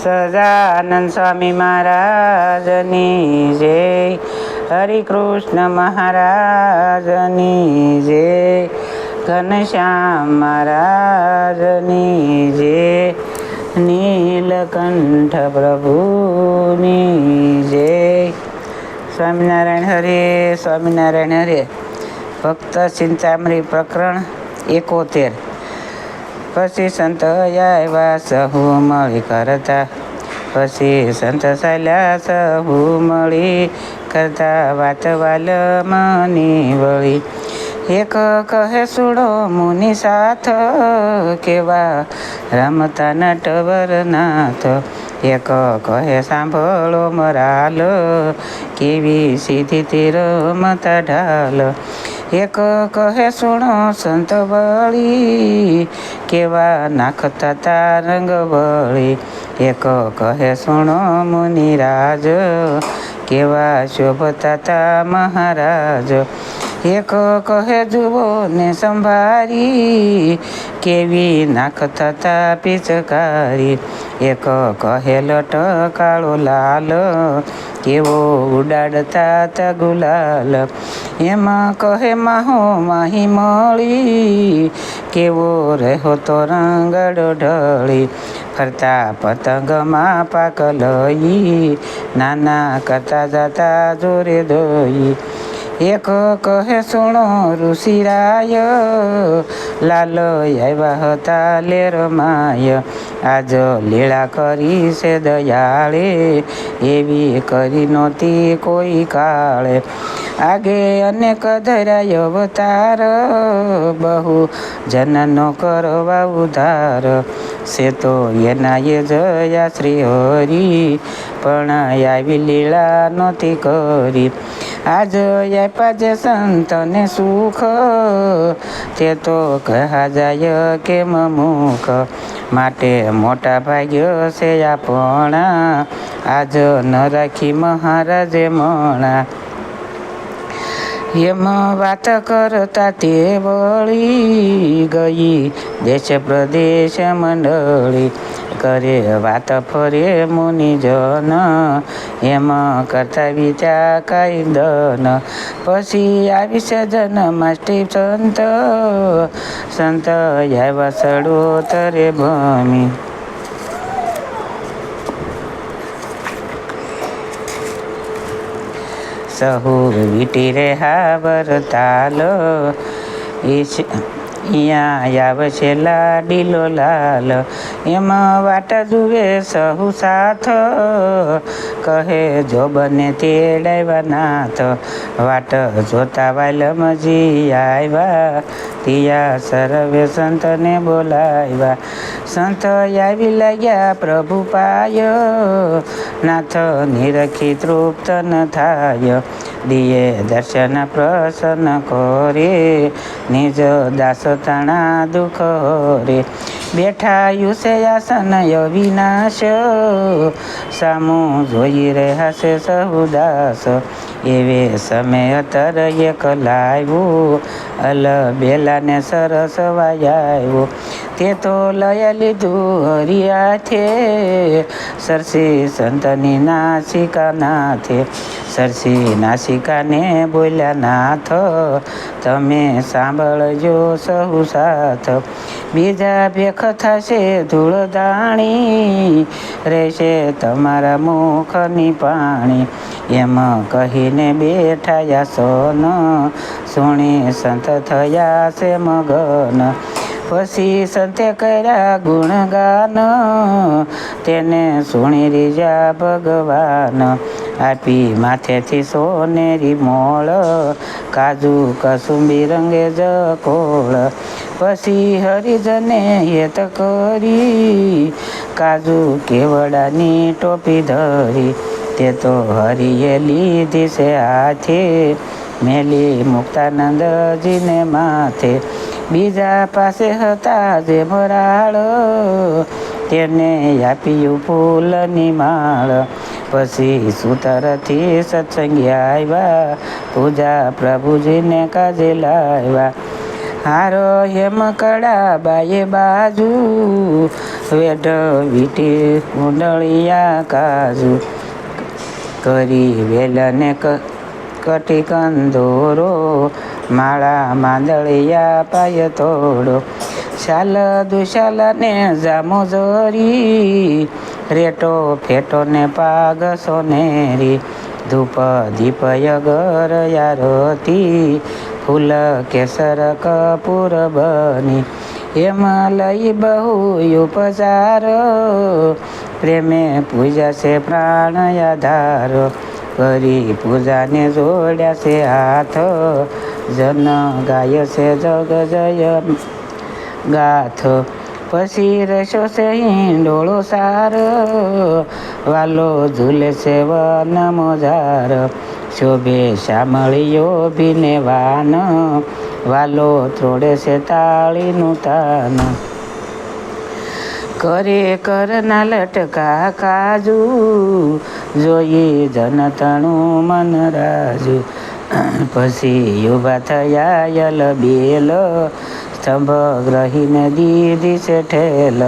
સહજાનંદ સ્વામી મહારાજની જય, હરિકૃષ્ણ મહારાજની જય, ઘનશ્યામ મહારાજની જય, નીલકંઠ પ્રભુની જય. સ્વામિનારાયણ હરે, સ્વામિનારાયણ હરે. ભક્ત ચિંતામણી પ્રકરણ 71. પછી સંત આવ્યા સહુ મળી કરતા, પછી સંત ચાલ્યા સહુ મળી કરતા, વાત વાલમની વળી. એક કહે સુડો મુનિ સાથ, કેવા રમતા નટવરનાથ. એક કહે સાંભળો મરાલ, કેવી સીધી તે રમતા ઢાલ. એક કહે સુણો સંત વળી, કેવા નાખતા તા રંગ વળી. એક કહે સુણો મુનિરાજ, કેવા શોભતા તા મહારાજ. એક કહે જુઓ ને સંભારી, કેવી નાખતા તા પિચકારી. એક કહે લટકાળો લાલ, કેવો ઉડાડતા તા ગુલાલ. એમાં કહે માહો માહી મળી, કેવો રહ્યો તો રંગડો ઢળી. ફરતા પતંગમાં પાક લઈ, નાના કરતા જતા જોરે દઈ. એક કહે સુણો ઋષિરાય, લાલ આવ્યા હતા લેરમાય. આજ લીળા કરી છે દયાળે, એવી કરી નહોતી કોઈ કાળે. આગે અનેક ધરાય અવતાર, બહુ જનનો કરવા ઉધાર. સે તો એના એ જયા શ્રી હરિ, પણ આવી લીળા નહોતી કરી. આજ આપ્યા જે સંતને સુખ, તે તો કહા જાય કેમ મુખ. માટે મોટા ભાગ્ય છે આપણા, આજ ન રાખી મહારાજે મણા. એમ વાત કરતા તે વળી, ગઈ દેશ પ્રદેશ મંડળી. કરે વાત ફરે મુનિજન, એમ કરતા વિચાર કાયદન. પછી આવી છે જન્માષ્ટમી સંત, સંત આવ્યા સડોતરે ભમી. સહુ વીટી રે હાવર તાલ, અહીંયા આવશે લાડીલો લાલ. એમાં વાટ જુએ સહુ સાથ, કહે જો બને તેડાવ્યા નાથ. વાટ જોતા વાલમજી આવ્યા, તિયા સર્વે સંતને બોલાવ્યા. સંત આવી લાગ્યા પ્રભુ પાય, નાથ નિરખી તૃપ્ત ન થાય. દિયે દર્શન પ્રસન્ન કરે, નિજ દાસ તણા દુઃખ રે. બેઠા યુસે આસન અવિનાશ, સામું જોઈ રહ્યા છે સહુદાસ. એવે સમય અતર એક લાવ્યું, અલ બેલાને સરસ વાયાવ્યું. તે તો લઈ લીધું હરિયાથે, સરસી સંતની નાસિકા નાથે. સરસી નાસિકાને બોલ્યા નાથ, તમે સાંભળજો સહુ સાથ. બીજા ભેખ થશે ધૂળદાણી, રહેશે તમારા મુખની પાણી. એમ કહીને બેઠાયા સોન, સુણી સંત થયા છે મગન. પછી સંતે કર્યા ગુણગાન, તેને સુણી રીજા ભગવાન. આપી માથેથી સોનેરી મોળ, કાજુ કસુંબી રંગે જકોળ. પછી હરિજને હેત કરી, કાજુ કેવડાની ટોપી ધરી. તે તો હરિએ લીધી છે હાથે, મેલી મુક્તાનંદજીને માથે. બીજા પાસે હતા જે ભરાળ, તેને આપ્યું ફૂલની માળ. પછી સૂતરથી સત્સંગી આવ્યા, પૂજા પ્રભુજીને કાજે લાવ્યા. હારો હેમ કડા બાએ બાજુ વેઢ વીટી કુંડળિયા કાજુ કરી વેલને કટી કંદોરો માળા માંદળિયા પાય તોડો શાલ દુશાલ ને જામો જરી રેટો ફેટો ને પાગ સોનેરી ધૂપ દીપ યગર યારતી ફૂલ કેસર કપૂર બની એમાં લઈ બહુ ઉપચાર પ્રેમે પૂજા છે પ્રાણ આધાર કરી પૂજાને જોડ્યા છે હાથ જન ગાય છે જગ જય ગાથ પછી રસો છે હિંડોળો સાર વાલો ઝૂલે છે વન મોજાર શોભે શામળીઓ ભીને વાન વાલો ત્રોડે છે તાળીનું તાન કરે કરના લટકા કાજુ જોઈએ જનતણું મન રાજુ પછી ઉભા થયા યલ બેલ સ્તંભ ગ્રહીને દીધી છે ઠેલ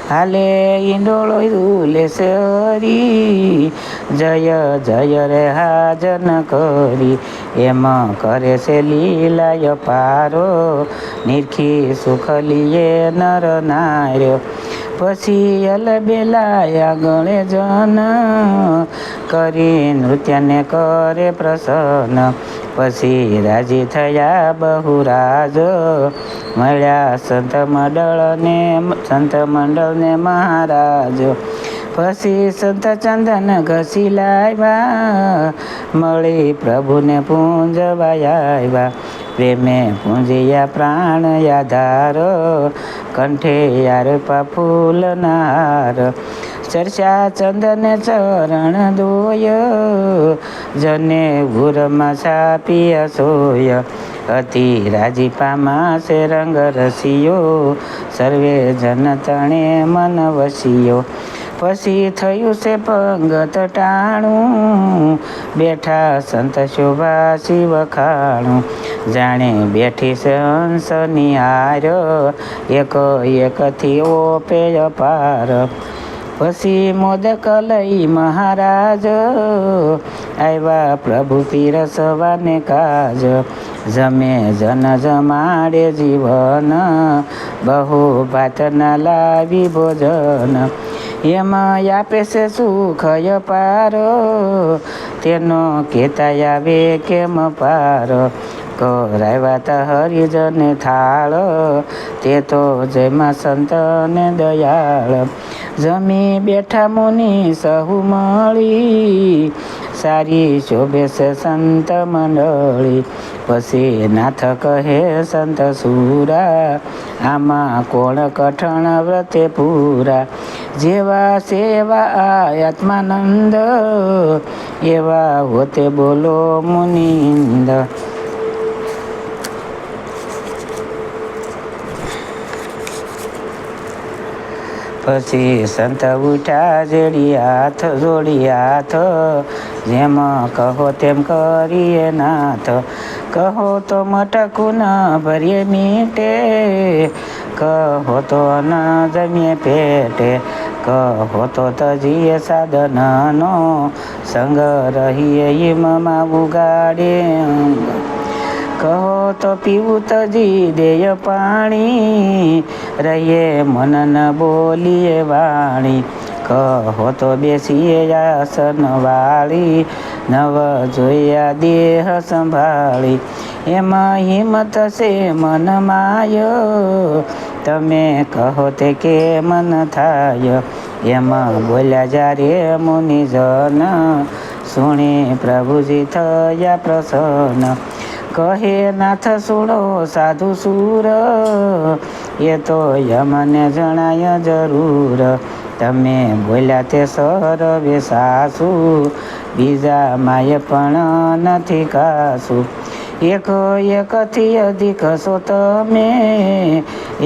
હાલે ઈંડોળો રૂલે છે હરી જય જય રે હાજન કરી એમાં કરે છે લીલાય પારો નિરખી સુખલીએ નર નાર્યો પછી અલબેલાયા ગણે જન કરી નૃત્યને કરે પ્રસન્ન પછી રાજી થયા બહુરાજ મળ્યા સંત મંડળને મહારાજ પછી સંત ચંદન ઘસી લાવ્યા મળી પ્રભુને પૂંજવાયા આવ્યા પ્રેમે પૂંજ્યા પ્રાણ આધાર કંઠે યારપા ફૂલના હાર ચર્ચા ચંદન ચરણ દોય જને ગુરમાં છાપિયા સોય અતિ રાજીપામાં છે રંગ રસિયો સર્વે જન તણે મન વસિયો પછી થયું છે પંગત ટાણું બેઠા સંત શોભા શિવ ખાણું જાણે બેઠી છે હંસ નિહાર એક એકથી ઓપે અપાર પછી મોદક લઈ મહારાજ આવ્યા પ્રભુ પીરસવાને કાજ જમે જન જમાડે જીવન બહુ ભાત ના લાવી ભોજન એમાં આપે છે સુખય પાર તેનો કેતા આવે કેમ પાર કરાવ્યા તા હરિજન થાળ તે તો જેમાં સંતને દયાળ જમી બેઠા મુનિ સહુ મળી સારી શોભે છે સંત મંડળી પછી નાથ કહે સંત સુરા આમાં કોણ કઠણ વ્રતે પૂરા જેવા સેવા આત્માનંદ એવા હોતે બોલો મુનિંદ પછી સંત ઉઠ્યા જોડી હાથ જેમ કહો તેમ કરીએ નાથ કહો તો મટકું ન ભરીએ મીટે કહો તો ન જમીએ પેટે કહો તો તજીએ સાધનનો સંગ રહીએ હિમમાં ઉગાડે કહો તો પીવું તજી દેય પાણી રહીએ મન ન બોલીએ વાણી કહો તો બેસીએ આસન વાળી નવ જોયા દેહ સંભાળી એમાં હિંમત છે મન માય તમે કહો તે કે મન થાય એમાં બોલ્યા જ્યારે મુનિજન સુણી પ્રભુજી થયા પ્રસન્ન કહે નાથ સુણો સાધુ સુર એ તો યમને જણાય જરૂર તમે બોલ્યા તે સરવે સાસુ બીજા માય પણ નથી કાસુ એક એકથી અધિક છો તમે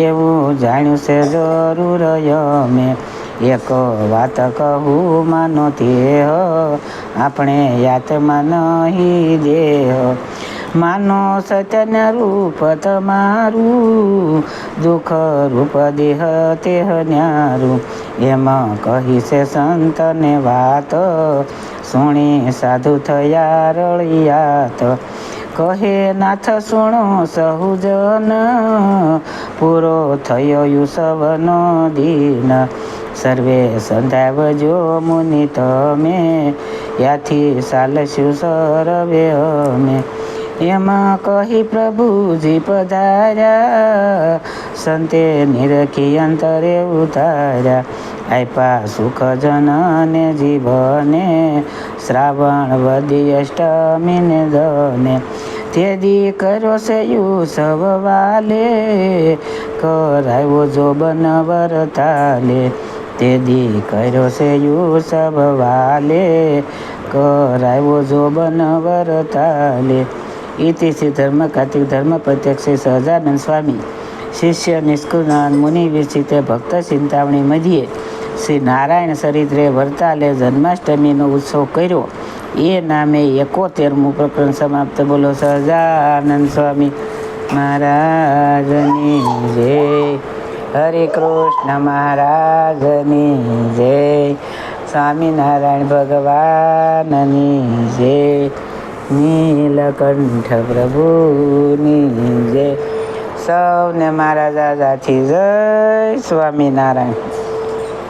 એવું જાણ્યું છે જરૂર યમે એક વાત કહું માનો તે આપણે યાતમાં નહીં દેહ માનો સત્યને રૂપ તમારું, દુઃખ રૂપ દેહ તેહ ન્યારું. એમાં કહી છે સંતને વાત, સુણી સાધુ થયા રળિયાત. કહે નાથ સુણો સહુજન, પૂરો થયો યુસવનો દીન. સર્વે સંધાવજો મુનિ તમે, યાથી ચાલશું સરવે અમે. એમાં કહી પ્રભુજી પધાર્યા, સંતે નિરખી અંતરે ઉતાર્યા. આપ્યા સુખ જનને જીવને, શ્રાવણ વદી અષ્ટમીને દને. તે દી કર્યો છે યુસવ વાલે, કરાવ્યો જોબન વરતાલે. તે દી કર્યો છે યુસવ વાલે, કરાવ્યો જોબન વરતાલે. ઇતિ શ્રી ધર્મ કાર્તિક ધર્મ પ્રત્યક્ષ શ્રી સહજાનંદ સ્વામી શિષ્ય નિષ્કુળાનંદ મુનિ વિરચિતે ભક્ત ચિંતામણી મધ્યે શ્રી નારાયણ ચરિત્રે વરતાલે જન્માષ્ટમીનો ઉત્સવ કર્યો. એ નામે 71મું પ્રકરણ સમાપ્ત. બોલો સહજાનંદ સ્વામી મહારાજની જય. હરે કૃષ્ણ મહારાજની જય. સ્વામિનારાયણ ભગવાનની જય. નીલકંઠ પ્રભુની જય. સૌને મારા દાદાથી જય સ્વામિનારાયણ.